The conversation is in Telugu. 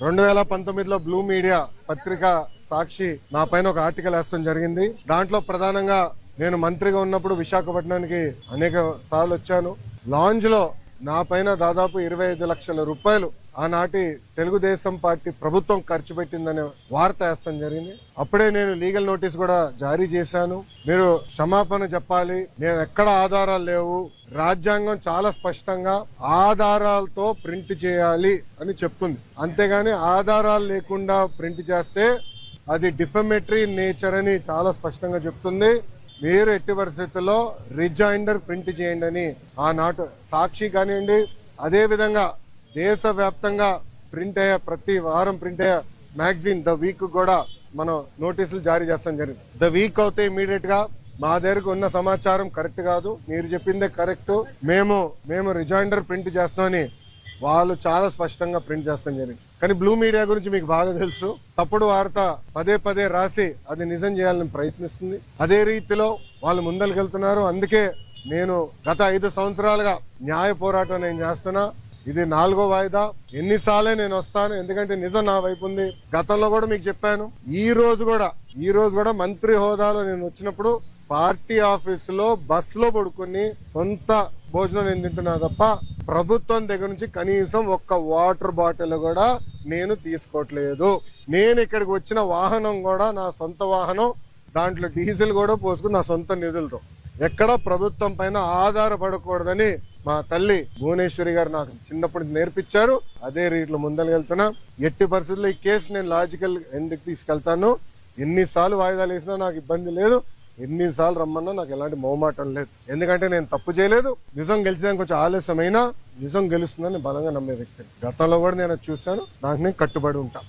2019లో బ్లూ మీడియా పత్రిక సాక్షి నా పైన ఒక ఆర్టికల్ వేస్తాం జరిగింది. దాంట్లో ప్రధానంగా నేను మంత్రిగా ఉన్నప్పుడు విశాఖపట్నానికి అనేక సార్లు వచ్చాను. లాంజ్ లో నా పైన దాదాపు 25 లక్షల రూపాయలు ఆనాటి తెలుగుదేశం పార్టీ ప్రభుత్వం ఖర్చు పెట్టిందనే వార్త వేస్తాం జరిగింది. అప్పుడే నేను లీగల్ నోటీస్ కూడా జారీ చేశాను. మీరు క్షమాపణ చెప్పాలి, నేను ఎక్కడ ఆధారాలు లేవు, రాజ్యాంగం చాలా స్పష్టంగా ఆధారాలతో ప్రింట్ చేయాలి అని చెప్తుంది. అంతేగాని ఆధారాలు లేకుండా ప్రింట్ చేస్తే అది డిఫమేటరీ నేచర్ అని చాలా స్పష్టంగా చెప్తుంది. మీరు ఎట్టి పరిస్థితుల్లో రిజైండర్ ప్రింట్ చేయండి అని ఆనాటి సాక్షి కానివ్వండి, అదే విధంగా దేశవ్యాప్తంగా ప్రింట్ అయ్యే ప్రతి వారం ప్రింట్ అయ్యే మ్యాగజైన్ ద వీక్ కూడా మనం నోటీసులు జారీ చేస్తాం జరిగింది. ద వీక్ అవుతే ఇమీడియట్ గా మా దగ్గరకు ఉన్న సమాచారం కరెక్ట్ కాదు, మీరు చెప్పిందే కరెక్ట్, మేము రిజైండర్ ప్రింట్ చేస్తామని వాళ్ళు చాలా స్పష్టంగా ప్రింట్ చేస్తాం జరిగింది. కానీ బ్లూ మీడియా గురించి మీకు బాగా తెలుసు. తప్పుడు వార్త పదే పదే రాసి అది నిజం చేయాలని ప్రయత్నిస్తుంది. అదే రీతిలో వాళ్ళు ముందరికెళ్తున్నారు. అందుకే నేను గత 5 సంవత్సరాలుగా న్యాయ పోరాటం నేను చేస్తున్నా. ఇది 4వ వాయిదా. ఎన్నిసార్లే నేను వస్తాను, ఎందుకంటే నిజం నా వైపు ఉంది. గతంలో కూడా మీకు చెప్పాను. ఈ రోజు కూడా మంత్రి హోదాలో నేను వచ్చినప్పుడు పార్టీ ఆఫీసులో బస్సులో పడుకుని సొంత భోజనం నేను తింటున్నా తప్ప ప్రభుత్వం దగ్గర నుంచి కనీసం ఒక్క వాటర్ బాటిల్ కూడా నేను తీసుకోవట్లేదు. నేను ఇక్కడికి వచ్చిన వాహనం కూడా నా సొంత వాహనం, దాంట్లో డీజిల్ కూడా పోసుకుని నా సొంత నిధులతో, ఎక్కడ ప్రభుత్వం పైన ఆధారపడకూడదని మా తల్లి భువనేశ్వరి గారు నాకు చిన్నప్పుడు నేర్పించారు. అదే రీతిలో ముందరకెళ్తున్నా. ఎట్టి పరిస్థితుల్లో ఈ కేసు నేను లాజికల్ ఎండ్కి తీసుకెళ్తాను. ఎన్నిసార్లు వాయిదాలు వేసినా నాకు ఇబ్బంది లేదు, ఎన్నిసార్లు రమ్మన్నా నాకు ఎలాంటి మొహమాటం లేదు. ఎందుకంటే నేను తప్పు చేయలేదు. నిజం గెలిచడానికి కొంచెం ఆలస్యమైనా నిజం గెలుస్తుందని బలంగా నమ్మే వ్యక్తి. గతంలో కూడా నేను చూశాను. నాకు నేను కట్టుబడి ఉంటా.